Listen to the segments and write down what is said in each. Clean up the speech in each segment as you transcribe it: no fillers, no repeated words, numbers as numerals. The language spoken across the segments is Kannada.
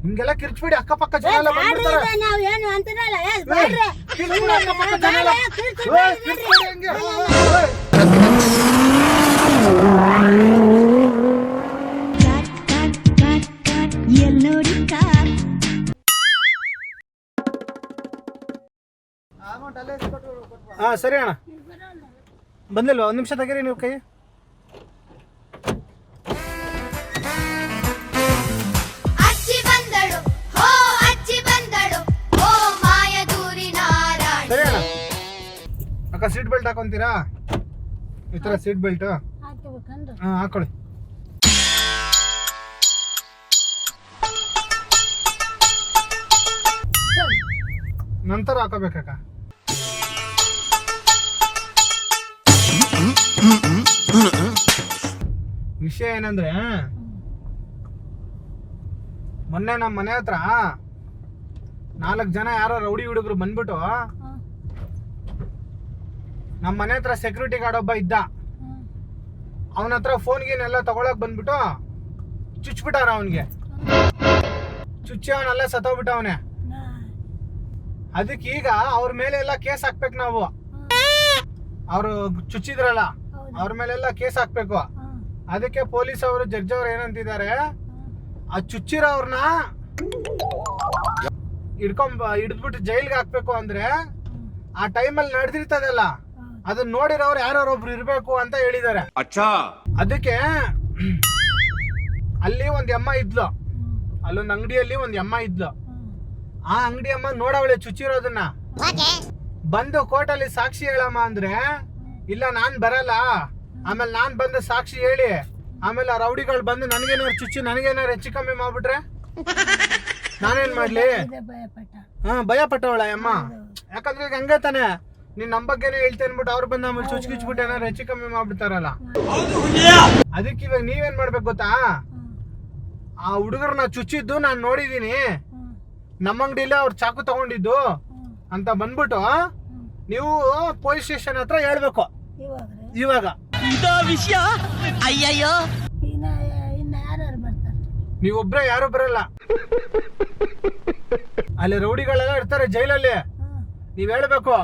ಹಿಂಗೆಲ್ಲ ಕಿರ್ಚ್ಬಿಡಿ, ಅಕ್ಕಪಕ್ಕ ಜನ ಎಲ್ಲ ಬಂದ್ಬಿಡ್ತಾರೆ. ನಾವ್ ಏನು ಅಂತಿರಲ್ಲ ಕಿರ್ಚ್ಬಿಡಿ ಅಕ್ಕಪಕ್ಕ ಜನ ಎಲ್ಲ. ಕಿರ್ಚ್ಬಿಡಿ ಹಂಗೆ. ಹಾ ಸರಿ ಅಣ್ಣ, ಬಂದಿಲ್ವಾ? ಒಂದ್ ನಿಮಿಷ ತೆಗೀರಿ ನೀವು ಕೈ. ಸರಿ ಅಣ್ಣ, ಅಕ್ಕ ಸೀಟ್ ಬೆಲ್ಟ್ ಹಾಕೊಂತೀರಾ? ಈ ತರ ಸೀಟ್ ಬೆಲ್ಟ್ ಹಾ ಹಾಕೊಳ್ಳಿ. ನಂತರ ಹಾಕೋಬೇಕಕ್ಕ. ವಿಷಯ ಏನಂದ್ರೆ, ಮೊನ್ನೆ ನಮ್ಮ ಮನೆ ಹತ್ರ 4 ಜನ ಯಾರೋ ರೌಡಿ ಹುಡುಗರು ಬಂದ್ಬಿಟ್ಟು ನಮ್ಮ ಮನೆ ಹತ್ರ ಸೆಕ್ಯೂರಿಟಿ ಗಾರ್ಡ್ ಒಬ್ಬ ಇದ್ದ. ಅವನ ಹತ್ರ ಫೋನ್ ಗೀನೆಲ್ಲ ತಗೊಳಕ್ ಬಂದ್ಬಿಟ್ಟು ಚುಚ್ಬಿಟ್ಟಾರ. ಅವನ್ಗೆ ಚುಚ್ಚಿ ಅವನೆಲ್ಲ ಸತ್ತೋಗ್ಬಿಟ್ಟ ಅವನೇ. ಅದಕ್ಕೆ ಈಗ ಅವ್ರ ಮೇಲೆ ಎಲ್ಲ ಕೇಸ್ ಹಾಕ್ಬೇಕು ನಾವು. ಅವರು ಚುಚ್ಚಿದ್ರಲ್ಲ ಅವ್ರ ಮೇಲೆಲ್ಲ ಕೇಸ್ ಹಾಕ್ಬೇಕು. ಅದಕ್ಕೆ ಪೊಲೀಸ್ ಅವರು, ಜಡ್ಜ್ ಅವ್ರು ಏನಂತಿದ್ದಾರೆ, ಆ ಚುಚ್ಚಿರೋರ್ನ ಹಿಡಿದ್ಬಿಟ್ಟು ಜೈಲ್ಗೆ ಹಾಕ್ಬೇಕು. ಅಂದ್ರೆ ಆ ಟೈಮಲ್ಲಿ ನಡೆದಿರ್ತದಲ್ಲ, ಅದನ್ನ ನೋಡಿರೋರು ಯಾರೊಬ್ರು ಇರ್ಬೇಕು ಅಂತ ಹೇಳಿದ್ದಾರೆ. ಅದಕ್ಕೆ ಅಲ್ಲಿ ಒಂದ್ ಅಮ್ಮ ಇದ್ಲು, ಅಲ್ಲೊಂದ್ ಅಂಗಡಿಯಲ್ಲಿ ಒಂದ್ ಅಮ್ಮ ಇದ್ಲು. ಆ ಅಂಗಡಿ ಅಮ್ಮ ನೋಡವಳೆ ಚುಚ್ಚಿರೋದನ್ನ. ಬಂದು ಕೋರ್ಟಲ್ಲಿ ಸಾಕ್ಷಿ ಹೇಳಮ್ಮ ಅಂದ್ರೆ, ಇಲ್ಲ ನಾನ್ ಬರಲ್ಲ, ಆಮೇಲೆ ನಾನ್ ಬಂದು ಸಾಕ್ಷಿ ಹೇಳಿ ಆಮೇಲೆ ಆ ರೌಡಿಗಳು ಬಂದು ನನಗೇನಾರು ಚುಚ್ಚಿ ನನಗೇನಾರು ಹೆಚ್ಚು ಕಮ್ಮಿ ಮಾಡ್ಬಿಟ್ರೆ ನಾನೇನ್ ಮಾಡ್ಲಿ? ಭಯ ಪಟ್ಟವಳ ಅಮ್ಮ. ಯಾಕಂದ್ರೆ ಈಗ ಹಂಗೆ ತಾನೆ, ನೀನ್ ನಮ್ ಬಗ್ಗೆನೇ ಹೇಳ್ತೇನೆ ಅನ್ಬಿಟ್ಟು ಅವ್ರು ಬಂದು ಆಮೇಲೆ ಚುಚ್ಚಿಬಿಟ್ಟು ಏನಾರು ಹೆಚ್ಚು ಕಮ್ಮಿ ಮಾಡ್ಬಿಡ್ತಾರಲ್ಲ. ಅದಕ್ಕೆ ಇವಾಗ ನೀವೇನ್ ಮಾಡ್ಬೇಕು ಗೊತ್ತಾ, ಆ ಹುಡುಗರನ್ನ ಚುಚ್ಚಿದ್ದು ನಾನ್ ನೋಡಿದೀನಿ, ನಮ್ಮ ಅಂಗಡಿಲಿ ಅವ್ರು ಚಾಕು ತಗೊಂಡಿದ್ದು ಅಂತ ಬಂದ್ಬಿಟ್ಟು ನೀವು ಪೊಲೀಸ್ ಸ್ಟೇಷನ್ ಹತ್ರ ಹೇಳ್ಬೇಕು. ಇವಾಗ ವಿಷಯ ಅಯ್ಯಯ್ಯೋ, ನೀವೊಬ್ರೆ ಯಾರು ಬರಲ್ಲ, ಅಲ್ಲಿ ರೌಡಿಗಳೆಲ್ಲ ಇರ್ತಾರೆ ಜೈಲಲ್ಲಿ. ನೀವ್ ಹೇಳ್ಬೇಕು,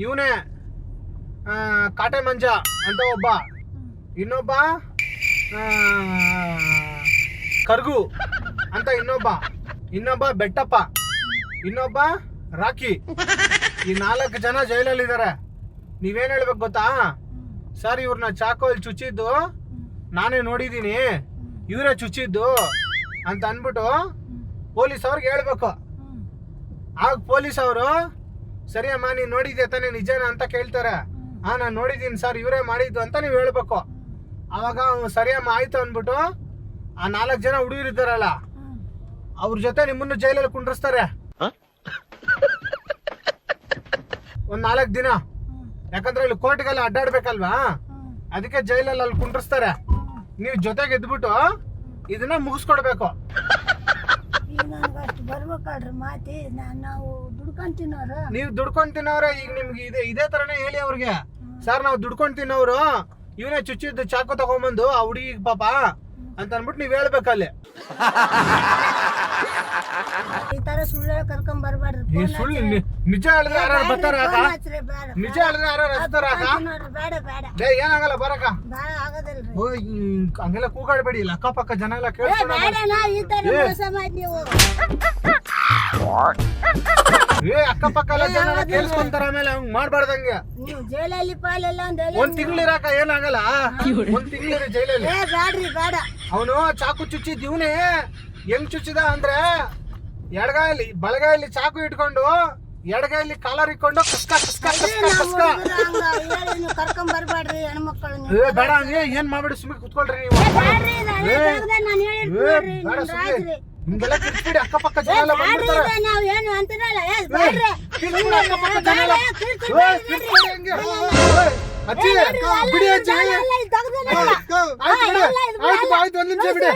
ಇವನೇ ಕಾಟೆ ಮಂಜ ಅಂತ ಒಬ್ಬ, ಇನ್ನೊಬ್ಬ ಕರ್ಗು ಅಂತ ಇನ್ನೊಬ್ಬ ಬೆಟ್ಟಪ್ಪ, ಇನ್ನೊಬ್ಬ ರಾಕಿ. ಈ 4 ಜನ ಜೈಲಲ್ಲಿ ಇದಾರೆ. ನೀವೇನ್ ಹೇಳ್ಬೇಕು ಗೊತ್ತಾ, ಸರ್ ಇವ್ರನ್ನ ಚಾಕೋಲ್ಲಿ ಚುಚ್ಚಿದ್ದು ನಾನೇ ನೋಡಿದೀನಿ, ಇವರೇ ಚುಚ್ಚಿದ್ದು ಅಂತ ಅನ್ಬಿಟ್ಟು ಪೊಲೀಸ್ ಅವ್ರಿಗೆ ಹೇಳ್ಬೇಕು. ಆಗ ಪೊಲೀಸ್ ಅವರು, ಸರಿ ಅಮ್ಮ ನೀನ್ ನೋಡಿದ್ಯಾ ತಾನೇ, ನಿಜನಾ ಅಂತ ಕೇಳ್ತಾರೆ. ಹಾ ನಾನು ನೋಡಿದೀನಿ ಸರ್, ಇವರೇ ಮಾಡಿದ್ದು ಅಂತ ನೀವು ಹೇಳ್ಬೇಕು. ಅವಾಗ ಸರಿ ಅಮ್ಮ ಆಯ್ತು ಅನ್ಬಿಟ್ಟು ಆ 4 ಜನ ಹುಡುಗರು ಇದ್ದಾರಲ್ಲ ಅವ್ರ ಜೊತೆ ನಿಮ್ಮನ್ನು ಜೈಲಲ್ಲಿ ಕುಂಡ್ರಿಸ್ತಾರೆ ಒಂದ್ 4 ದಿನ. ಯಾಕಂದ್ರೆ ಇಲ್ಲಿ ಕೋರ್ಟ್ಗೆಲ್ಲ ಅಡ್ಡಾಡ್ಬೇಕಲ್ವಾ, ಅದಕ್ಕೆ ಜೈಲಲ್ಲಿ ಅಲ್ಲಿ ಕುಂಡ್ರಿಸ್ತಾರೆ. ನೀವು ಜೊತೆಗೆ ಎದ್ಬಿಟ್ಟು ಇದನ್ನ ಮುಗಿಸ್ಕೊಡ್ಬೇಕು. ನೀವು ದುಡ್ಕೊಂಡ್ ತಿನ್ನೋರೆ. ಈಗ ನಿಮ್ಗೆ ಇದೇ ತರನೇ ಹೇಳಿ ಅವ್ರಿಗೆ, ಸರ್ ನಾವು ದುಡ್ಕೊಂಡ್ ತಿನ್ನೋರು, ಇವನೇ ಚುಚ್ಚಿದ್ದು ಚಾಕು ತಗೊಂಡ್ಬಂದು ಆ ಹುಡುಗಿ ಪಾಪ ಅಂತ ಅನ್ಬಿಟ್ಟು ನೀವ್ ಹೇಳ್ಬೇಕಲ್ಲಿ. ಈ ತರ ಸುಳ್ಳು ಕರ್ಕೊಂಡ್ ಬರ್ಬಾರ್ದು. ಸುಳ್ಳು ನಿಜ ಹೇಳಿದ್ರೆ ಯಾರು ಬರ್ತಾರ? ನಿಜ ಹೇಳಿದ್ರೆ ಯಾರು ಹಚ್ತಾರ? ಏನಾಗಲ್ಲ ಬರಕ, ಹಂಗೆಲ್ಲ ಕೂಗಾಡ್ಬೇಡಿ. ಇಲ್ಲ ಅಕ್ಕಪಕ್ಕ ಜನ ಎಲ್ಲ ಕೇಳ್ಕೊಂಡು ಅಕ್ಕಪಕ್ಕ ಎಲ್ಲ ಜನ ಎಲ್ಲ ಕೇಳಿಸ್ಕೊಂತಾರ. ಆಮೇಲೆ ಹಂಗ್ ಮಾಡ್ಬಾರ್ದಂಗೆ. ಒಂದ್ ತಿಂಗಳಿರಾಕ ಏನಾಗಲ್ಲ, ಒಂದ್ ತಿಂಗಳಿರಿ ಜೈಲಲ್ಲಿ. ಅವನು ಚಾಕು ಚುಚ್ಚಿದ್ ಇವನೇ. ಹೆಂಗ್ ಚುಚ್ಚಿದ ಅಂದ್ರೆ, ಎಡಗಾಯಲ್ಲಿ ಬಲಗಾಯಲ್ಲಿ ಚಾಕು ಇಟ್ಕೊಂಡು ಎಡಗಾಯಲ್ಲಿ ಕಾಲರ್ ಇಟ್ಕೊಂಡು ಬೇಡ ಏನ್ ಮಾಡ್ಬೇಡಿ, ಸುಮ್ಮನೆ ಕುತ್ಕೊಳ್ರಿ ನೀವು. ಹಿಂಗೆಲ್ಲ ಕಿರ್ಚ್ಬಿಡಿ, ಅಕ್ಕಪಕ್ಕ ಜನ ಎಲ್ಲ ಬಂದ್ಬಿಡ್ತಾರೆ. ಅಜ್ಜಿ ಬಿಡಿ, ಅಜ್ಜಿ ಆಯ್ತು ಒಂದ್ ನಿಮಿಷ ಬಿಡಿ.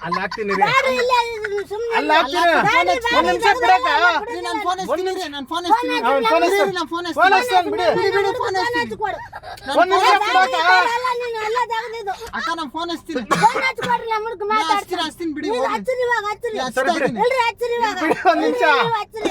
ಅಲ್ಲಿ ಹಾಕ್ತೀನಿ ರೀ. ಬ್ಯಾಡ ಇಲ್ಲ ಇದು ಸುಮ್ನೆ ಅಲ್ಲಿ ಹಾಕ್ತೀನಿ. ಬ್ಯಾಡ, ಒಂದ್ ನಿಮಿಷ ಬಿಡಕ್ಕ. ನಾನು ಫೋನ್ ಹಚ್ತೀನಿ ರೀ, ನಾನು ಫೋನ್ ಹಚ್ತೀನಿ. ಅವ್ನ್ ಫೋನ್ ಹಚ್ತಾನೆ. ನಾನು ಫೋನ್ ಫೋನ್ ಹಚ್ತಾನೆ ಬಿಡಿ. ಬಿಡಿ, ಫೋನ್ ಫೋನ್ ಹಚ್ತೀನಿ. ಹಚ್ಕೊಡು. ಒಂದ್ ನಿಮಿಷ ಬಿಡಕ್ಕ. ಅಲ್ಲ, ನೀನು ಎಲ್ಲ ತೆಗ್ದಿದ್ದು. ಅಕ್ಕ ನಾನು ಫೋನ್ ಹಚ್ತೀನಿ. ಫೋನ್ ಹಚ್ಕೊಡ್ರಿ, ನಮ್ಮ ಹುಡ್ಗ ಮಾತಾಡ್ತೀನಿ. ಹಚ್ತೀನಿ ಬಿಡಿ, ನೀವು ಹೋಗ್ಲಿ. ಹಚ್ಚಿರಿ ಇವಾಗ, ಹಚ್ಚಿರಿ. ಹಚ್ತಾ ಇದ್ದೀನಿ. ಇಲ್ರಿ, ಹಚ್ಚಿರಿ ಇವಾಗ. ಬಿಡಿ, ಒಂದ್ ನಿಮಿಷ. ನೀವು ಹಚ್ಚಿರಿ.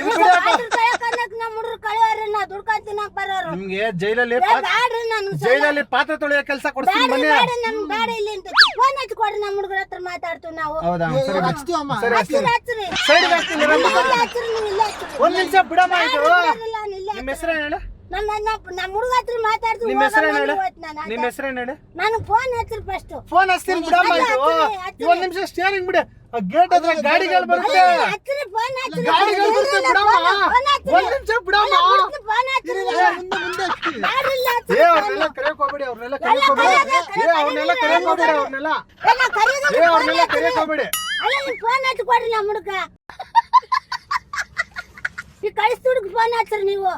ಇದು ಬಿಡಕ್ಕ. ಆದ್ರೂ ಕಳ್ಯಾಕನ್ನಕ್ ನಮ್ಮ ಹುಡ್ರು ಕಳ್ಯೋರಿ, ನಾ ದುಡ್ಕೊಂಡ್ ತಿನ್ನಕ್ ಬರೋರು. ನಿಮ್ಗೆ ಜೈಲಲ್ಲಿ ಬ್ಯಾಡ್ರಿ, ನಾನು ಜೈಲಲ್ಲಿ ಪಾತ್ರೆ ತೊಳೆಯೋ ಕೆಲಸ ಕೊಡ್ತೀನಿ ಬನ್ನಿ. ಬ್ಯಾಡ, ನಮ್ಗ್ ಬ್ಯಾಡ ಇಲ್ಲಿ ಅಂತ. ಫೋನ್ ಹಚ್ಕೊಡ್ರಿ, ನಮ್ಮ ಹುಡ್ಗರ ಹತ್ರ ಮಾತಾಡ್ತೀವಿ ನಾವು. ಹೌದಾ ಸರಿ ಬಿಡಿ. ಹಚ್ತೀವಿ ಅಮ್ಮ. ಸರಿ ಹಚ್ಚಿರಿ, ಹಚ್ತೀನಿ. ಹಚ್ಚಿರಿ. ಸೈಡ್ಗೆ ಹಾಕ್ತೀನಿ ನೀವು ರಮ್ಮ. ಇಲ್ಲೇ ಹಚ್ಚಿರಿ, ನೀವು ಇಲ್ಲೇ ಹಚ್ಚಿರಿ. ಒಂದ್ ನಿಮಿಷ ಬಿಡಮ್ಮ ಇದು. ಬ್ಯಾಡ್ರಿ, ನಾನು ಇಲ್ಲೇ ನಿಮ್ಮ ಹೆಸರೇನು ಹೇಳು? ನಮ್ಮ ಹುಡುಗ ಹತ್ರ ಮಾತಾಡ್ತೀವಿ. ನಿಮ್ಮ ಹೆಸರೇನು ಹೇಳು? ನಾನು ನಿಮ್ಮ ಹೆಸರೇನು ಹೇಳು? ನನಗೆ ಫೋನ್ ಹಚ್ಚಿರಿ ಫಸ್ಟ್. ಫೋನ್ ಹಚ್ತೀನಿ ಬಿಡಮ್ಮ ಇದು. ಹಚ್ಚಿರಿ. ಒಂದ್ ನಿಮಿಷ ಸ್ಟೇರಿಂಗ್ ಬಿಡಿ. ಗೇಟ್ ಹತ್ರ ಗಾಡಿಗಳು ಬರುತ್ತೆ. ಹಚ್ಚಿರಿ, ಫೋನ್ ಹಚ್ಚಿರಿ. ಗಾಡಿಗಳು ಬರುತ್ತೆ ಬಿಡಮ್ಮ. ಫೋನ್ ಹಚ್ಚಿರಿ. ಒಂದ್ ನಿಮಿಷ ಬಿಡಮ್ಮ. ಫೋನ್ ಹಚ್ಚಿರಿ. ಮುಂದೆ ಹಚ್ತೀನಿ. ಬ್ಯಾಡ್ರಿ, ಇಲ್ಲ ಏ ಹಚ್ಚಿರಿ. ಅವ್ರನ್ನೆಲ್ಲ ಕರೆಯಕ್ ಹೋಗ್ಬೇಡಿ. ಅವ್ರನ್ನೆಲ್ಲ ಕರೆಯಕ್ ಹೋಗ್ಬೇಡಿ. ಏ ಅವ್ರನ್ನೆಲ್ಲ ಕರೆಯಕ್ ಹೋಗ್ಬೇಡಿ. ಅವ್ರನ್ನೆಲ್ಲ ಎಲ್ಲ ಕರೆಯೋದು ಏ ಅವ್ರನ್ನೆಲ್ಲ ಕರೆಯಕ್ ಹೋಗ್ಬೇಡಿ. ಅಲ್ಲ, ನೀವು ಫೋನ್ ಹಚ್ಕೊಡ್ರಿ ನಮ್ಮ ಹುಡುಗ. ಈ ಕಳಿಸ್ತು ಹುಡುಗ ಫೋನ್ ಹಚ್ಚಿರಿ ನೀವು.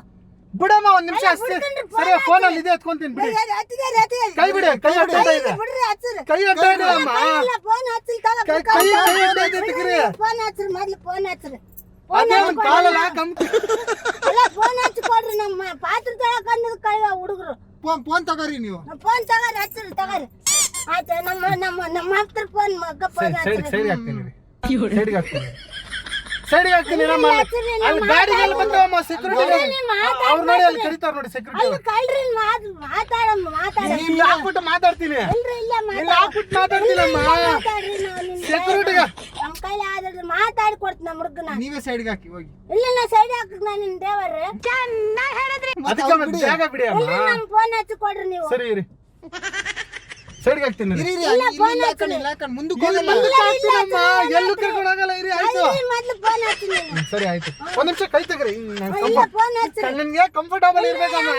ಬಿಡಮ್ಮ ಒಂದ್ ನಿಮಿಷ ಹಚ್ತೀನಿ. ಸರಿ ಫೋನ್ ಅಲ್ಲಿ ಇದೆ ಎತ್ಕೊಂತೀನಿ ಬಿಡಿ. ಕೈ ಬಿಡಿ. ಕೈ ಅಡ್ಡ ಇದೆ. ಬಿಡ್ರಿ, ಹಚ್ಚಿರಿ. ಕೈ ಅಡ್ಡ ಇದೆ ಅಮ್ಮ. ಇಲ್ಲ, ಫೋನ್ ಹಚ್ಚಿರಿ, ತಗೋ, ಕೈ ಅಡ್ಡ ಇದೆ ತೆಗ್ರಿ. ಫೋನ್ ಹಚ್ಚಿರಿ, ಮೊದ್ಲು ಫೋನ್ ಹಚ್ಚಿರಿ. ಅದೇ ಒಂದ್ ಕಾಲಲ್ಲ ಕಂಪ್ನಿ. ಅಲ್ಲ, ಫೋನ್ ಹಚ್ಕೊಡ್ರಿ, ನಮ್ಮ ಪಾತ್ರ ತಗೊಳಕಂದ್ ಕಳಿವ ಹುಡುಗರು. ಫೋನ್ ತಗೋರಿ ನೀವು. ಫೋನ್ ತಗೋರಿ, ಹಚ್ಚಿರಿ, ತಗೋರಿ. ಆಯ್ತು, ನಮ್ಮ ಹತ್ರ ಫೋನ್ ಮಗ್ಗಪ್ಪ ಸೈಡ್ ಹಾಕ್ತೀನಿ ರೀ. ಸೈಡ್ಗೆ ಹಾಕ್ತೀನಿ ರಮ್ಮ. ಅಲ್ಲಿ ಗಾಡಿಗಳು ಬಂದವಮ್ಮ ಸೆಕ್ಯೂರಿಟಿ. ಅವ್ರು ನೋಡಿ ಅಲ್ಲಿ ಕರೀತಾರ ನೋಡಿ ಸೆಕ್ಯೂರಿಟಿ. ಅಲ್ಲಿ ಕಳ್ರಿ ಮಾತಾಡ ಇಲ್ಲಿ ಹಾಕ್ಬಿಟ್ಟು ಮಾತಾಡ್ತೀನಿ. ಇಲ್ರಿ, ಇಲ್ಲ ಇಲ್ಲಿ ಹಾಕ್ಬಿಟ್ಟು ಮಾತಾಡ್ತೀನಮ್ಮ ಮಾತಾಡ್ರಿ, ನಾವು ನಿಮ್ ಸೆಕ್ಯೂರಿಟಿಗೆ. ನಮ್ಮ ಕೈಲಿ ಆದ್ರೆ ಮಾತಾಡಿ ಕೊಡ್ತೀನಿ ನಮ್ಮ ಹುಡುಗನ. ನೀವೇ ಸೈಡ್ಗೆ ಹಾಕಿ ಹೋಗಿ. ಇಲ್ಲ, ನಾ ಸೈಡ್ ಹಾಕಕ್ ನಾನು ನಿನ್ ದೇವರೇ ಚೆನ್ನಾಗಿ ಹೇಳಿದ್ರಿ. ಅದಕ್ಕೆ ಮತ್ತೆ ಜಾಗ ಬಿಡಿ ಅಮ್ಮ. ಇಲ್ರಿ, ನಮ್ ಫೋನ್ ಹಚ್ಚಿ ಕೊಡ್ರಿ ನೀವು. ಸರಿ ಇರಿ. ಸೈಡ್ಗೆ ಹಾಕ್ತೀನಿ ರೀ. ಇರಿ, ಇರಿ, ಇಲ್ಲಿ ಹಾಕೊಂಡು, ಇಲ್ಲಿ ಹಾಕೊಂಡು ಮುಂದಕ್ಕೆ ಹೋಗಲ್ಲ. ಮುಂದಕ್ಕೆ ಹಾಕ್ತೀನಮ್ಮ. ಎಲ್ಲೂ ಕರ್ಕೊಂಡು ಹೋಗಲ್ಲ. ಇರಿ ಆಯ್ತು. ಇಲ್ಲಿ ಮೊದ್ಲು ಫೋನ್ ಹಚ್ಚಿ ನೀನು. ಸರಿ ಆಯ್ತು. ಒಂದ್ ನಿಮಿಷ ಕೈ ತೆಗ್ರಿ. ಇಲ್ಲ, ಫೋನ್ ಹಚ್ಚಿರಿ. ನನಗೆ ಕಂಫರ್ಟಬಲ್ ಇರ್ಬೇಕಮ್ಮ.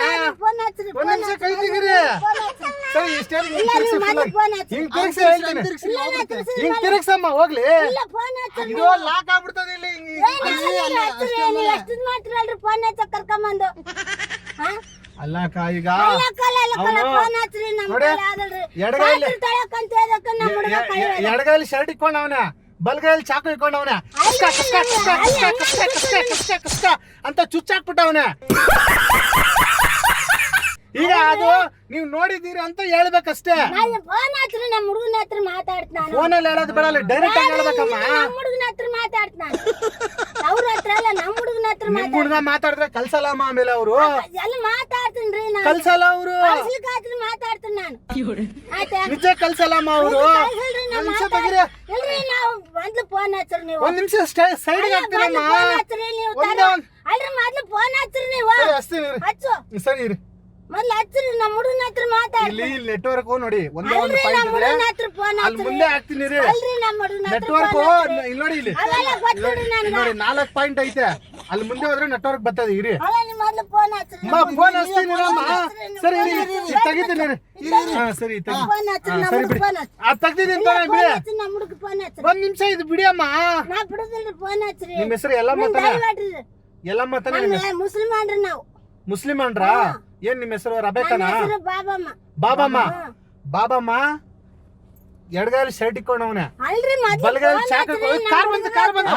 ಫೋನ್ ಹಚ್ಚಿರಿ. ಒಂದ್ ನಿಮಿಷ ಕೈ ತೆಗ್ರಿ. ಫೋನ್ ಹಚ್ಚಿರಿ. ಸರಿ ಸ್ಟೇರಿಂಗ್ ಇಲ್ಲ, ನೀವು ಮೊದ್ಲು ಫೋನ್ ಹಚ್ಚಿರಿ. ಹಿಂಗ್ ತಿರ್ಗ್ಸಿ ಹೇಳ್ತೀನಿ. ತಿರ್ಗ್ಸಿ ಹೋಗುತ್ತೆ. ಹಿಂಗ್ ತಿರ್ಗ್ಸಮ್ಮ ಹೋಗ್ಲಿ. ಇಲ್ಲ, ಫೋನ್ ಹಚ್ಚಿರಿ. ಇದು ಲಾಕ್ ಆಗ್ಬಿಡ್ತದೆ ಇಲ್ಲಿ. ಎಷ್ಟು ಮಾಡ್ತೀರಲ್ರಿ ಫೋನ್ ಹಚ್ಚಕ್ ಕರ್ಕೊಂಬಂದು. ಹಾ? ಅಲ್ಲ ಈಗ ಅಲ್ಲ, ಅವ್ನು ಫೋನ್ ಹಚ್ಚಿರಿ, ನಮ್ಮ ನೋಡಿ, ಕೈಲಿ ಆಗಲ್ರಿ. ಎಡಗೈಲಿ ಪಾತ್ರೆ ತೊಳ್ಯಕ್ಕಂತ ಹೇಳಕ್ಕೆ ನಮ್ಮ ಹುಡುಗ ಕೈಯಲ್ಲಿ. ಎಡಗೈಲಿ ಶರ್ಟ್ ಇಕ್ಕೊಂಡವನ, ಬಲ್ಗೈಲಿ ಚಾಕು ಇಕ್ಕೊಂಡವನ. ಕಷ್ಟ ಅಂತ ಚುಚ್ಚಾಕ್ಬಿಟ್ಟವನ. ಈಗ ಅದು ನೀವು ನೋಡಿದೀರಿ ಅಂತ ಹೇಳ್ಬೇಕಷ್ಟೇ. ನಾನು ಫೋನ್ ಹಚ್ಚಿರಿ, ನಮ್ಮ ಹುಡುಗನ ಹತ್ರ ಮಾತಾಡ್ತ ನಾನು. ಫೋನಲ್ಲಿ ಹೇಳೋದು ಬಿಡಲ್ಲ, ಡೈರೆಕ್ಟ್ ಆಗಿ ಹೇಳ್ಬೇಕಮ್ಮ. ನಮ್ಮ ಹುಡುಗನ ಹತ್ರ ಮಾತಾಡ್ತ ನಾನು. ಅವ್ರ ಹತ್ರ ಅಲ್ಲ, ನಮ್ಮ ಹುಡುಗನ ಹತ್ರ ನಿಮ್ ಹುಡುಗ ಮಾತಾಡಿದ್ರೆ ಕಲ್ಸಲ್ಲಮ್ಮ. ಆಮೇಲೆ ಅವರು ಎಲ್ಲ ಮಾತಾಡ್ತೀನಿ ನಾನು. ಕಲ್ಸಲ್ಲ ಅವರು. ಕಳ್ಸ್ಲಿಕ್ಕಾದ್ರೆ ಮಾತಾಡ್ತೀನಿ ನಾನು. ಆಯ್ತಾ? ನಿಜ ಕಲ್ಸಲ್ಲಮ್ಮ ಅವರು. ಕಳ್ಸಲ್ರಿ, ನಾವು ಒಂದ್ ನಿಮಿಷ ತೆಗಿರಿ. ಇಲ್ರಿ, ನಾವು ಮೊದ್ಲು ಫೋನ್ ಹಚ್ಚಿರಿ ನೀವು. ಒಂದ್ ನಿಮಿಷ ಸೈಡ್ಗೆ ಹಾಕ್ತೀರಮ್ಮ. ಫೋನ್ ಹಚ್ಚಿರಿ ನೀವು. ಅಲ್ರಿ, ಮೊದ್ಲು ಫೋನ್ ಹಚ್ಚಿರಿ ನೀವು. ಸರಿ ಹಚ್ತೀನಿ ಇರಿ. ಹಚ್ಚು, ಸರಿ ಇರಿ. ಮೊದ್ಲು ಹಚ್ಚಿರಿ, ನಮ್ಮ ಹುಡುಗನ ಹತ್ರ ಮಾತಾಡ್ತೀನಿ. ಇಲ್ಲಿ ನೆಟ್ವರ್ಕ್ ನೋಡಿ ಒಂದೇ ಒಂದು ಅಲ್ರಿ, ಪಾಯಿಂಟ್ ನಮ್ಮ ಇದೆ. ಹುಡುಗನ ಹತ್ರ ಫೋನ್ ಅಲ್ಲಿ ಹಚ್ಚಿರಿ. ಮುಂದೆ ಹಾಕ್ತೀನಿ ರೀ. ಅಲ್ರಿ, ನಮ್ಮ ಹುಡುಗನ ಹತ್ರ ನೆಟ್ವರ್ಕ್ ಫೋನ್ ಹಚ್ಚಿರಿ. ಇಲ್ಲಿ ನೋಡಿ, ಇಲ್ಲಿ ಅವೆಲ್ಲ ಗೊತ್ತಿರಿ ನನಗೆ. ನೋಡಿ 4 ಪಾಯಿಂಟ್ ಐತೆ. ಅಲ್ಲಿ ಮುಂದೆ ಹೋದ್ರೆ ನೆಟ್ವರ್ಕ್ ಬರ್ತದೆ. ಇರಿ ಅಲ್ಲ, ನೀವು ಮೊದ್ಲು ಫೋನ್ ಹಚ್ಚಿರಿ. ಫೋನ್ ಹಚ್ತೀನಿ ರಮ್ಮ. ಸರಿ ಇರಿ, ತೆಗಿತೀನಿ ರೀ. ಹಾ ಸರಿ ತೆಗಿ. ಫೋನ್ ಹಚ್ಚಿರಿ, ನಮ್ಮ ಸರಿ ಹುಡುಗ ಬಿಡಿ. ಫೋನ್ ಹಚ್ಚಿರಿ. ಅದು ತೆಗ್ದಿದ್ದೀನಿ ಇಲ್ಲ, ತಾನೇ ಫೋನ್ ಬಿಡಿ. ಹಚ್ಚಿರಿ, ನಮ್ಮ ಹುಡುಗ ಫೋನ್ ಹಚ್ಚಿರಿ. ಒಂದ್ ನಿಮಿಷ ಇದು ಬಿಡಿ ಅಮ್ಮ. ನಾ ಬಿಡುದಿಲ್ರಿ, ಫೋನ್ ಹಚ್ಚಿರಿ. ನಿಮ್ಮ ಹೆಸರು ಎಲ್ಲಮ್ಮ ನಿಮ್ ತಾನೆ? ದಯವಿಡ್ರಿ. ಎಲ್ಲಮ್ಮ ತಾನೆ? ನಮ್ಮ ಮುಸ್ಲಿಮಾನ್ರಿ ನಾವು. ಮುಸ್ಲಿಂ ಅನ್ರಾ? ಏನ್ ನಿಮ್ಮ ಹೆಸರು? ರಬೇಕನಾ? ನನ್ನ ಹೆಸರು ಬಾಬಮ್ಮ. ಬಾಬಮ್ಮ. ಹಾ. ಬಾಬಮ್ಮ ಎಡಗೈಲಿ ಶರ್ಟ್ ಇಕ್ಕೊಂಡವನ, ಅಲ್ರಿ, ಮೊದ್ಲು ಬಲಗೈಲಿ ಫೋನ್ ಚಾಕು ಹಚ್ಚಿರಿ, ಕಾರ್ ಬಂತು. ಕಾರ್ ಬಂತು.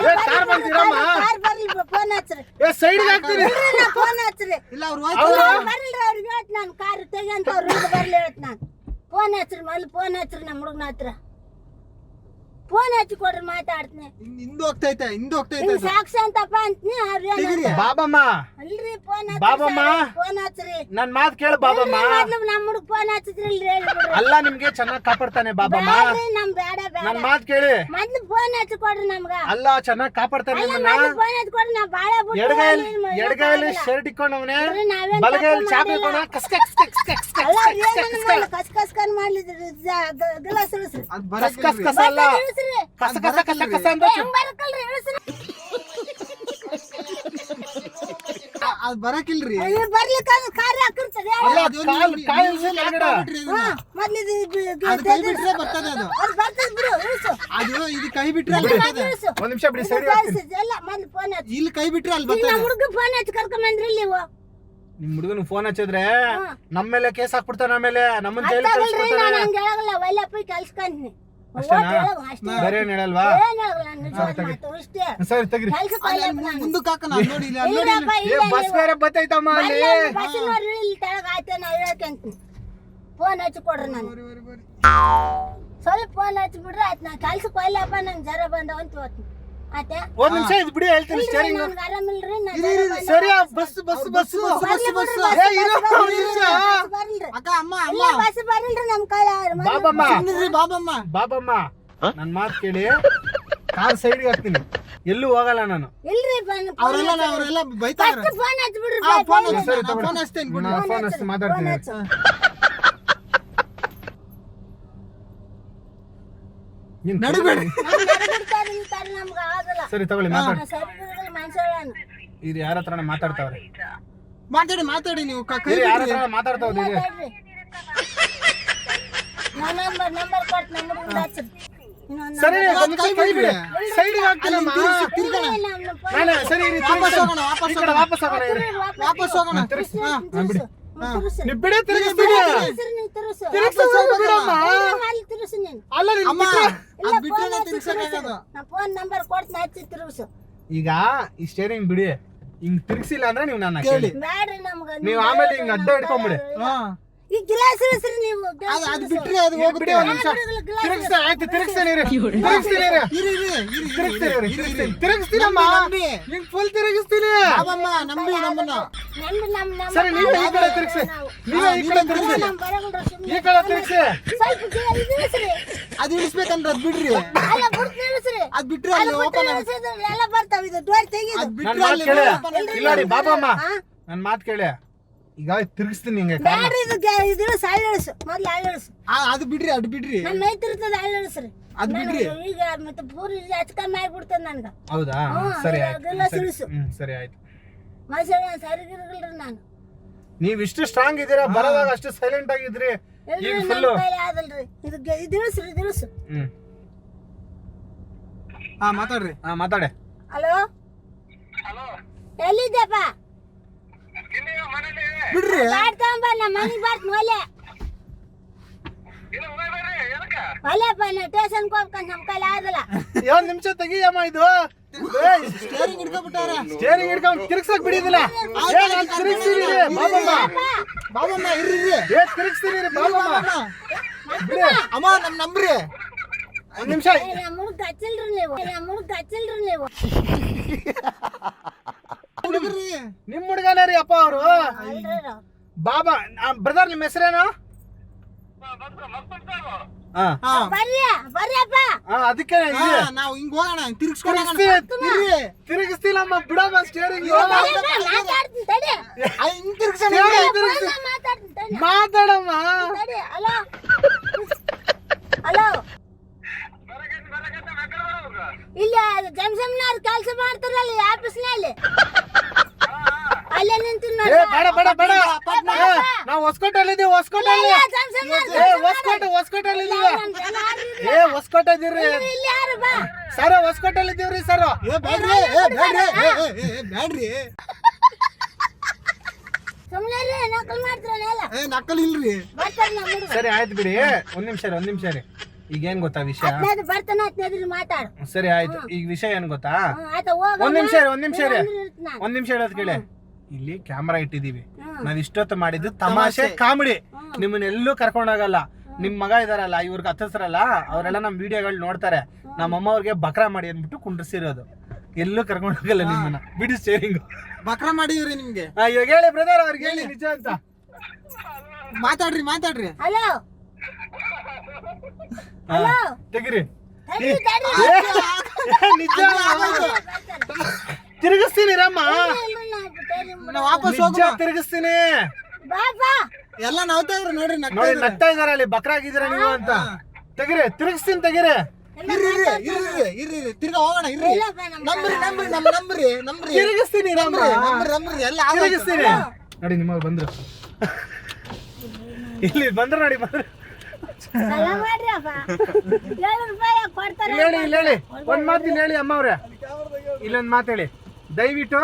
ಏ ಕಾರ್ ಬಂತಿರಮ್ಮ. ಕಾರ್ ಬರ್ಲಿ, ಫೋನ್ ಹಚ್ಚಿರಿ. ಏ ಸೈಡ್ಗೆ ಹಾಕ್ತೀನಿ. ಇಲ್ರಿ, ನಾ ಫೋನ್ ಹಚ್ಚಿರಿ. ಇಲ್ಲ ಅವ್ರು ಅವ್ರು ಬರ್ಲಿ, ಅವ್ರಿಗೆ ಹೇಳ್ತ ನಾನು ಕಾರ್ ತೆಗಿ ಅಂತ ಅವ್ರಿಗೆ ಬರ್ಲಿ ಹೇಳ್ತ ನಾನು. ಫೋನ್ ಹಚ್ಚಿರಿ, ಮೊದ್ಲು ಫೋನ್ ಹಚ್ಚಿರಿ ನಮ್ಮ ಹುಡುಗನ ಹತ್ರ. ಫೋನ್ ಹಚ್ಚಿ ಕೊಡ್ರಿ, ಮಾತಾಡ್ತೀನಿ. ಹಿಂದೆ ಹೋಗ್ತೈತೆ, ಹಿಂದೆ ಹೋಗ್ತೈತೆ. ಹಿಂಗ್ ಸಾಕ್ಷಿ ಅಂತಪ್ಪ ಅಂತೀನಿ. ಅವ್ರೇನು ಬಾಬಮ್ಮ ಅಲ್ರಿ, ಫೋನ್ ಬಾಬಮ್ಮ. ಫೋನ್ ಹಚ್ಚಿರಿ. ನನ್ ಮಾತ್ ಕೇಳು ಬಾಬಮ್ಮ. ಮೊದ್ಲು ನಮ್ಮ ಹುಡುಗ ಫೋನ್ ಹಚ್ಚಿದ್ರಿ, ಇಲ್ರಿ ಹೇಳ್ಬಿಡ್ರಿ. ಅಲ್ಲ ನಿಮ್ಗೆ ಚೆನ್ನಾಗ್ ಕಾಪಾಡ್ತಾನೆ ಬಾಬಮ್ಮ. ಬ್ಯಾಡ್ರಿ, ನಮ್ ಬೇಡ ಬೇಡ. ನನ್ ಮಾತ್ ಕೇಳಿ. ಮೊದ್ಲು ಫೋನ್ ಹಚ್ಚಿ ಕೊಡ್ರಿ ನಮ್ಗ. ಅಲ್ಲ ಚೆನ್ನಾಗ್ ಕಾಪಾಡ್ತಾನೆ ಅಲ್ಲ, ನಿಮ್ಮನ್ನ. ಮೊದ್ಲು ಫೋನ್ ಹಚ್ಚಿ ಕೊಡ್ರಿ, ನಾ ಬಾಳ ಬಿಟ್ಟು ಎಡಗೈಲಿ ಶರ್ಟ್ ಇಕ್ಕೊಂಡವನೆ, ಇಲ್ರಿ, ನಾವೇನ್ ಬಲಗೈಲಿ ತಪ್ಪು ಚಾಕು ಮಾಡಿಲ್ಲ. ಇಕ್ಕೊಂಡ. ಅಲ್ಲ, ಅವ್ರ್ ಏನನ್ನ ಮಾಡ್ಲಿ, ಕಸ್ ಕಸ್ಕನ್ ಮಾಡ್ಲಿದ್ರಿ, ಗ್ಲಾಸ್ ಇಳಿಸ್ರಿ. ಅದು ಕಸ್ ಕಸ್ ಬರಕಿಲ್ರಿ. ಕಸ ಅಲ್ಲ, ಇಳಿಸ್ರಿ. ಕಸ ಕಸ ಕಸ ಕಸ ಅಂತ ಹೆಂಗ್ ಬರಕಲ್ರಿ, ಇಳಿಸ್ರಿ. ಅದು ಬರಕಿಲ್ರಿ. ಅಯ್ಯೋ, ಬರ್ಲಿಕ್ಕಾದ್ರೆ ಕಾರ್ ಹಾಕಿರ್ತದೆ. ಅಲ್ಲ ಅದು ಕಾಲ್ ನೀವು- ಕಾಲ್ ನೀವು ಕೆಳಗಡೆ. ಹಾಕ್ಬಿಟ್ರಿ ಅದನ್ನ. ಮೊದ್ಲು ಅದು ಕೈ ಬಿಟ್ರೆ ಬರ್ತದೆ ಅದು. ಅದು ಬರ್ತದೆ ಬಿಡು, ಇಳಿಸು. ಅದು ಇದು ಕೈ ಬಿಟ್ರೆ ಅಲ್ಲಿ ಮೊದ್ಲು ಬರ್ತದೆ. ಇಳಿಸು. ಒಂದ್ ನಿಮಿಷ ಬಿಡಿ, ಸೈಡ್ ಇದು ಹಾಕ್ತೀನಿ. ಕಳ್ಸಿದ್ದು ಎಲ್ಲ ಮೊದ್ಲು ಫೋನ್ ಹಚ್ಚಿ. ಇಲ್ಲಿ ಕೈ ಬಿಟ್ರೆ ಅಲ್ಲಿ ಈಗ ಬರ್ತದೆ. ನಮ್ಮ ಹುಡುಗ ಫೋನ್ ಹಚ್ಚಿ ಕರ್ಕೊಂಬಂದ್ರಿ ನೀವು. ನಿಮ್ ಹುಡುಗನ ಫೋನ್ ಹಚ್ಚಿದ್ರೆ ಹಾ. ನಮ್ಮ ಮೇಲೆ ಕೇಸ್ ಹಾಕ್ಬಿಡ್ತಾನೆ. ಆಮೇಲೆ ನಮ್ಮನ್ನ ಜೈಲಿಗೆ ಅರ್ಥಾಗಲ್ರಿ, ಕಳ್ಸ್ಬಿಡ್ತಾನೆ. ನಾನು ಹಂಗೆ ಹೇಳಲ್ಲ, ಒಳ್ಳೆ ಪೈ ಕಲ್ಸ್ಕೊಂತೀನಿ. ಅಷ್ಟೇನಾ ಅಷ್ಟೇ ಬೇರೆ ಏನ್ ಹೇಳಲ್ವಾ ಏನಾಗಲ್ಲ ನಿಜವಾದ ಮಾತು ಇಷ್ಟೇ ಸರಿ ತೆಗ್ರಿ ಕೆಲ್ಸಕ್ಕೆ ಅಲ್ಲಿ ಹೋಗ್ಲಪ್ಪ ನಾನು. ಮುಂದಕ್ಕೆ ಹಾಕೋಣ ಅಲ್ಲಿ ನೋಡಿ ಇಲ್ಲಿ ಅಲ್ಲಿ ನೋಡಿ ಇಲ್ಲಪ್ಪ, ಏ ಇಲ್ಲ ಬಸ್ ಬೇರೆ ಬತ್ತೈತಮ್ಮ ಅಲ್ಲಿ ಬಸ್ಸಿನವ್ರು ಇಲ್ಲಿ ತೆಳಗ ಆಯ್ತು ನಾ ಹೇಳ್ಕೊಂತೀನಿ ಫೋನ್ ಹಚ್ಚಿ ಕೊಡ್ರಿ ನಾನು ಸ್ವಲ್ಪ ಫೋನ್ ಹಚ್ಚಿ ಬಿಡ್ರಿ ಆಯ್ತು ನಾ ಕೆಲ್ಸಕ್ಕೆ ಹೋಗ್ಲಪ್ಪ ನಂಗೆ ಜ್ವರ ಬಂದವ ಅಂತ ಹೋಗ್ತೀನಿ ಆಯ್ತಾ ಒಂದ್ ನಿಮಿಷ ಇದು ಬಿಡಿ ಹೇಳ್ತೀನಿ ಸ್ಟೇರಿಂಗ್ ನನ್ಗೆ ಆರಾಮಿಲ್ರಿ ನಾ ಸರಿ ಬಸ್ ಬಸ್ ಬಸ್ ಏ ಇರೋ ಒಂದ್ ನಿಮಿಷ ಬರ್ಲ್ರಿ ಅಕ್ಕ ಅಮ್ಮ ಅಮ್ಮ ಇಲ್ಲ ಬಸ್ ಬರ್ಲ್ರಿ ನಮ್ ಕೈಲಿ ಬಾಬಮ್ಮ ಸುಮ್ನಿರಿ ಬಾಬಮ್ಮ ಬಾಬಮ್ಮ ನನ್ ಮಾತ್ ಕೇಳಿ ಕಾರ್ ಸೈಡ್ಗೆ ಹಾಕ್ತೀನಿ ಎಲ್ಲೂ ಹೋಗಲ್ಲ ನಾನು ಇಲ್ರಿ ಅವರೆಲ್ಲ ಬೈತಾರೆ ಫೋನ್ ಹಚ್ಚಿ ಬಿಡ್ರಿ ಫೋನ್ ಸರಿ ತಗೊಳ್ಳಿ. ಫೋನ್ ಹಚ್ತೇನೆ ಬಿಡಿ. ನಾನು ಫೋನ್ ಹಚ್ಚಿ ಮಾತಾಡ್ತೀನಿ ನೀನ್ ನಡಿಬೇಡಿ ನಮ್ಗೆ ಆಗಲ್ಲ ಸರಿ ತಗೊಳ್ಳಿ ಮಾತಾಡಿ ಸರಿ ಮನುಷ್ಯಳನು ಇದು ಯಾರ ಹತ್ರನ ಮಾತಾಡ್ತಾವ್ರೆ ಮಾತಾಡಿ ಮಾತಾಡಿ ನೀವು ಕೈ ಇದು ಯಾರ ಬಿಡ್ರಿ. ಹತ್ರ ಮಾತಾಡ್ತಾವ್ರಿ ಇದು ಮಾತಾಡ್ರಿ ನಾ ನಂಬರ್ ಕೊಟ್ಟು ನಮ್ಮ ಹುಡುಗನ ಹಚ್ಚಿರಿ ಇನ್ನೊಂದು ಸರಿ ಒಂದ್ ನಿಮಿಷ ಕೈ ಬಿಡಿ ಸೈಡ್ಗೆ ಅಲ್ಲಿ ಹಾಕ್ತೀನಮ್ಮ ತಿರ್ಗೋಣ. ನಾನೇ ಸರಿ ಇರಿ, ವಾಪಸ್ ತಿರ್ಗಿಸಿ. ಹೋಗೋಣ, ವಾಪಸ್ ಈ ಕಡೆ ಹೋಗೋಣ. ವಾಪಸ್ ಹೋಗೋಣ ಇರಿ. ವಾಪಸ್ ಹೋಗೋಣ ಹಾ, ಬಿಡಿ ನೀವು ಬಿಡಿ ತಿರುಗಿಸ್ತೀನಿ ಬಿಡಮ್ಮ ಅಲ್ಲ ನಿನ್ ಅಮ್ಮ ಬಿಟ್ರೆ- ಅದ್ ಬಿಟ್ರೆ ತಿರ್ಗ್ಸಕ್ಕಾಗದು. ಫೋನ್ ನಂಬರ್ ಕೊಟ್ಟು ಹಚ್ಚಿ ತಿರುಗಿಸು ಈಗ ಈ ಸ್ಟೇರಿಂಗ್ ಬಿಡಿ ಹಿಂಗ್ ತಿರ್ಗಿಸಿಲ್ಲ ಅಂದ್ರೆ ನೀವು ನನ್ನ ಕೇಳಿ. ಕೇಳಿ ಬ್ಯಾಡ್ರಿ ನಮ್ಗೆ ನೀವು ಆಮೇಲೆ ಹಿಂಗ್ ಅಡ್ಡ ಹಿಡ್ಕೊಂಬಿಡಿ ಹಾ ಈ ಗಿಲಾಸ್ ಇಳಿಸ್ರಿ ನೀವು ಅದ್ ಬಿಟ್ರೆ ಅದು ಬಿಡಿ ಹೋಗುತ್ತೆ ಒಂದ್ ನಿಮಿಷ ತಿರುಗಿಸ್ತಾ ಆಯ್ತು ತಿರುಗಿಸ್ತೀನಿ ಇರಿ ತಿರುಗಿಸ್ತೀನಿ ಇರಿ ಇರಿ ಇರಿ ಇರಿ ತಿರುಗಿಸ್ತೀನಿ ಇರಿ ತಿರುಗಿಸ್ತೀನಿ ತಿರುಗಿಸ್ತೀನಮ್ಮ ನಂಬಿ. ಹಿಂಗ್ ಫುಲ್ ತಿರುಗಿಸ್ತೀನಿ ಬಾಬಮ್ಮ ನಂಬಿ ನಮ್ಮನ್ನ ನಮ್ಮ ಸರಿ ನೀವೇ ಈ ಕಡೆ ತಿರುಗಿಸಿ ನೀವೇ ಈ ಕಡೆ ತಿರುಗಿಸಿ ಈ ಕಡೆ ತಿರುಗಿಸಿ ಸ್ವಲ್ಪ ಇದು ಇಳಿಸ್ರಿ ಅದ್ ಇಳಿಸ್ಬೇಕಂದ್ರೆ ಅದ್ ಬಿಡ್ರಿ ಅಲ್ಲ ಬುಡ್ತ ಇಳಿಸ್ರಿ ಅದ್ ಬಿಟ್ರೆ ಅಲ್ಲಿ ಓಪನ್ ಇಳಿಸಿದ್ರೆ ಎಲ್ಲ ಬರ್ತಾವ ಇದು ಡೋರ್ ತೆಗೀದು ಅದ್ ನನ್ ಬಿಟ್ರೆ ಮಾತ್ ಅಲ್ಲಿ ಕೇಳಿ open ಇಲ್ಲ ನೋಡಿ ಬಾಬಮ್ಮ ಹಾ? ನನ್ ಮಾತ್ ಕೇಳಿ ಈಗ ತಿರುಗಿಸ್ತೀನಿ ಹಿಂಗೆ ಬ್ಯಾಡ್ರಿ ಇದು ಇದು ಇಳಿಸು ಅಳ್ಳ ಇಳಿಸು ಮೊದ್ಲು ಅಳ್ಳ ಇಳಿಸು ಅದ್ ಬಿಡ್ರಿ ಅದ್ ಬಿಡ್ರಿ ನನ್ನ ಮೈತಿರ್ತದ ಅಳ್ಳ ಇಳಿಸ್ರಿ ಅದ್ ಬಿಡ್ರಿ ಈಗ ಮತ್ತೆ ಪೂರಿ ಹೆಚ್ಚು ಕಮ್ಮಿ ಆಗ್ಬಿಡ್ತದ ನನ್ಗ ಹೌದಾ ಹ್ಮ್, ಸರಿ ಅದೆಲ್ಲ ಆಯ್ತು ತಿಳಿಸು. ಸರಿ ಆಯ್ತು ಮನುಷ್ಯ ಸರಿಗಿರ್ಗಲ್ರಿ ನಾನು ನೀವ್ ಇಷ್ಟು ಸ್ಟ್ರಾಂಗ್ ಇದೀರಾ ಬರೋವಾಗ ಅಷ್ಟು ಸೈಲೆಂಟ್ ಆಗಿದ್ರಿ ಇಲ್ರಿ ಈಗ ನನ್ನ ಫುಲ್ ಕೈಲಿ ಆದಲ್ರಿ ಇದು ಇಳಿಸ್ರಿ ಇದು ಇಳಿಸು ಹ್ಮ್ ಹಾ ಮಾತಾಡ್ರಿ ಹಾ ಮಾತಾಡೆ ಹಲೋ ಎಲ್ಲಿದ್ದಪ್ಪ ಬಿಡ್ರಿ ಬ್ಯಾಡ್ ತಗೊಂಬ ನಮ್ಮ ಮನೆಗೆ ಬರ್ತೀನಿ ಒಲೆ ಒಲೆಪ್ಪ ನಾ ಸ್ಟೇಷನ್ಗೆ ಹೋಗ್ಕೊಂಡು ನಮ್ಮ ಕೈಲಿ ಆದಲ್ಲ ಒಂದ್ ನಿಮಿಷ ತೆಗಿಯಮ್ಮ ಇದು ಸ್ಟೇರಿಂಗ್ ಹಿಡ್ಕೊಂಡ್ಬಿಟ್ಟಾರ ಸ್ಟೇರಿಂಗ್ ಹಿಡ್ಕೊಂಡು ತಿರ್ಗ್ಸಕ್ ಬಿಡಿದಿಲ್ಲ ಏ ನಾನ್ ತಿರ್ಗಿಸ್ತೀನಿ ರೀ, ಬಾಬಮ್ಮ ಬಾಬಮ್ಮ ಇರ್ರಿ ಏ ತಿರ್ಗಿಸ್ತೀನಿ ರೀ, ಬಾಬಮ್ಮ ಬಿಡಿ ಅಮ್ಮ ನಮ್ ನಂಬ್ರಿ ಒಂದ್ ನಿಮಿಷ ನಮ್ಮ ಹುಡುಗ ಹಚ್ಚಿಲ್ರಿ ನೀವು ನಮ್ಮ ಹುಡುಗ ಹಚ್ಚಿಲ್ರಿ ನೀವು ಹುಡುಗ್ರಿ ನಿಮ್ ಹುಡುಗನೇ ರೀ ಅಪ್ಪ ಅವರು ಅಲ್ರಿ ಅವ್ರು. ಬಾಬಾ ಬ್ರದರ್ ನಿಮ್ ಹೆಸರೇನು ಹಾ ಹಾ ಬರ್ರಿಯಪ್ಪ ಅದಕ್ಕೆ ಹಾ, ನಾವು ಹಿಂಗ್ ಹೋಗೋಣ ತಿರ್ಗಿಸ್ಕೊಂಡು ತಿರುಗಿಸ್ತಿಲ್ಲಮ್ಮ ಬಿಡಮ್ಮ ಸ್ಟೇರಿಂಗ್ ಮಾತಾಡ್ತೀನಿ ತಡಿ ಹಿಂಗ್ ತಿರ್ಗಿಸೋಣ ಫೋನ್ನಾಗ ಮಾತಾಡ್ತೀನಿ ತಡಿ ಮಾತಾಡಮ್ಮ ತಡಿ ಹಲೋ ಹಲೋ ಇಲ್ಲಿ ಜಮ್ಸಮ್ನವ್ರು ಕೆಲಸ ಮಾಡ್ತಾರಲ್ಲ ಆಫೀಸ್ನಲ್ಲಿ ಅಲ್ಲೇ ನಿಂತೀನಿ ಏ ಬೇಡ ಬೇಡ ಬೇಡ ಏ, ನಾವು ಹೊಸಕೋಟೆಯಲ್ಲಿ ಇದೀವಿ ಹೊಸಕೋಟೆಯಲ್ಲಿ ಏ ಹೊಸಕೋಟೆಯಲ್ಲಿ ಇದೀವಿ ಏ ಹೊಸಕೋಟೆ ಇದೀವ್ರಿ ಇಲ್ಲಿ ಯಾರು ಬಾ ಸರ್ ಹೊಸಕೋಟೆಯಲ್ಲಿ ಇದೀವ್ರಿ ಸರ್ ಏ ಬ್ಯಾಡ್ರಿ ಏ ಬ್ಯಾಡ್ರಿ ಏ ಬ್ಯಾಡ್ರಿ ಸುಮ್ಮನೆ ನಕಲ್ ಮಾಡ್ತಾರಲ್ಲ ಏ ನಕಲ್ ಇಲ್ರಿ ಬರ್ತಾರೆ ನಮ್ಮ ಹುಡುಗ ಸರಿ ಆಯ್ತು ಬಿಡಿ ಒಂದ್ ನಿಮಿಷ ರೀ ಈಗ ಏನ್ ಗೊತ್ತಾ ವಿಷಯ ಹದಿನೈದು ಬರ್ತಾನೆ ಹದಿನೈದು ಮಾತಾಡು ಸರಿ ಆಯ್ತು ಈಗ ವಿಷಯ ಏನ್ ಗೊತ್ತಾ ಆಯ್ತಾ ಹೋಗ ಒಂದ್ ನಿಮಿಷ ರೀ ಒಂದ್ ನಿಮಿಷ ಹೇಳೋದ್ ಕೇಳಿ ಇಲ್ಲಿ ಕ್ಯಾಮ್ರಾ ಇಟ್ಟಿದೀವಿ ನಾವ್ ಇಷ್ಟೊತ್ತು ಮಾಡಿದ್ದು ತಮಾಷೆ ಕಾಮಿಡಿ ನಿಮ್ಮನ್ನೆಲ್ಲೂ ಕರ್ಕೊಂಡೋಗಲ್ಲ ನಿಮ್ ಮಗ ಇದಾರಲ್ಲ ಇವ್ರಿಗೆ ಹತ್ತಿಸ್ರಲ್ಲ ಅವರೆಲ್ಲ ನಮ್ ವಿಡಿಯೋಗಳು ನೋಡ್ತಾರೆ ನಮ್ಮ ಅಮ್ಮ ಅವ್ರಿಗೆ ಬಕ್ರಾ ಮಾಡಿ ಅಂದ್ಬಿಟ್ಟು ಕುಂಡ್ರಿಸಿರೋದು ಎಲ್ಲೂ ಕರ್ಕೊಂಡು ಹೋಗಲ್ಲ ನಿಮ್ಮನ್ನ ಬಿಡಿ ಸ್ಟೇರಿಂಗ್ ಬಕ್ರ ಮಾಡಿವ್ರಿ ನಿಮ್ಗೆ ಇವಾಗ ಹೇಳಿ ಬ್ರದರ್ ಅವ್ರಿಗೆ ಹೇಳಿ ನಿಜ ಅಂತ ಮಾತಾಡ್ರಿ ಹಲೋ ಹಾ, ತೆಗಿರಿ ತಡಿ ತಡಿ ಏ, ನಿಜ ತಿರುಗಿಸ್ತೀನಿ ರಮ್ಮ ನಾವ್ ವಾಪಸ್ ನಿಜ ಹೋಗೋಣ ತಿರುಗಿಸ್ತೀನಿ ಬಾಬಾ ಎಲ್ಲ ನವ್ತಾ ಇದ್ರು ನೋಡ್ರಿ ನಗ್ತಾ ನೋಡಿ ಇದ್ರು. ನಗ್ತಾ ಇದಾರೆ ಅಲ್ಲಿ ಬಕ್ರಾಗಿದ್ದೀರಾ ನೀವು ಅಂತ ತೆಗಿರಿ ತಿರುಗಿಸ್ತೀನಿ ತೆಗಿರಿ ಇರ್ರಿ ತಿರ್ಗಾ ಹೋಗೋಣ ಇರ್ರಿ ನಂಬ್ರಿ ತಿರುಗಿಸ್ತೀನಿ ರಮ್ಮ ನಂಬ್ರಿ ಎಲ್ಲ ಆಗೋಯ್ತು. ತಿರುಗಿಸ್ತೀನಿ ನೋಡಿ ನಿಮಗೆ ಬಂದ್ರು ಇಲ್ಲಿ ಬಂದ್ರು ನೋಡಿ ಬಂದ್ರು ಸಾಲ ಮಾಡ್ರಿ ಅಪ್ಪ 7 ರೂಪಾಯಿ ಕೊಡ್ತಾರೆ ಇಲ್ಲಿ ಹೇಳಿ ಒಂದ್ ಮಾತು ಇಲ್ಲಿ ಹೇಳಿ ಅಮ್ಮ ಅವ್ರೆ ಇಲ್ಲೊಂದ್ ಮಾತು ಹೇಳಿ ದಯವಿಟ್ಟು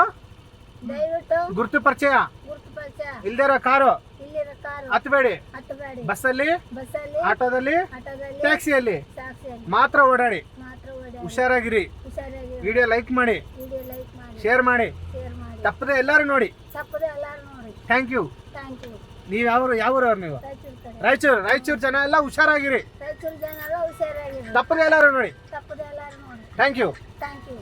ದಯವಿಟ್ಟು ಗುರುತು ಪರಿಚಯ ಗುರುತು ಬಸ್ ಇಲ್ದಿರೋ ಕಾರು ಇಲ್ಲಿರೋ ಕಾರು ಹತ್ಬೇಡಿ. ಹತ್ತಬೇಡಿ. ಬಸ್ಸಲ್ಲಿ, ಬಸ್ಸಲ್ಲಿ, ಆಟೋದಲ್ಲಿ, ಆಟೋದಲ್ಲಿ, ಟ್ಯಾಕ್ಸಿಯಲ್ಲಿ ಟ್ಯಾಕ್ಸಿಯಲ್ಲಿ ಮಾತ್ರ ಓಡಾಡಿ. ಮಾತ್ರ ಓಡಾಡಿ. ಹುಷಾರಾಗಿರಿ. ಹುಷಾರಾಗಿ ವಿಡಿಯೋ ಲೈಕ್ ಮಾಡಿ, ವಿಡಿಯೋ ಲೈಕ್ ಮಾಡಿ, ಶೇರ್ ಮಾಡಿ, ಶೇರ್ ಮಾಡಿ. ತಪ್ಪದೆ ಎಲ್ಲರೂ ನೋಡಿ. ತಪ್ಪದೆ ಎಲ್ಲಾರು ನೋಡಿ. Thank you. Thank you. ನೀವು ಯಾವ್ರವ್ರು ನೀವು? ರಾಯಚೂರು ಕಡೆ. ರಾಯಚೂರು ಜನ ಎಲ್ಲ ಹುಷಾರಾಗಿರಿ. ರಾಯಚೂರು ಜನ ಹುಷಾರಾಗಿರಿ. ತಪ್ಪದೆ ಎಲ್ಲರೂ ನೋಡಿ. ತಪ್ಪದೆ ಎಲ್ಲಾರು ನೋಡಿ. Thank you. Thank you.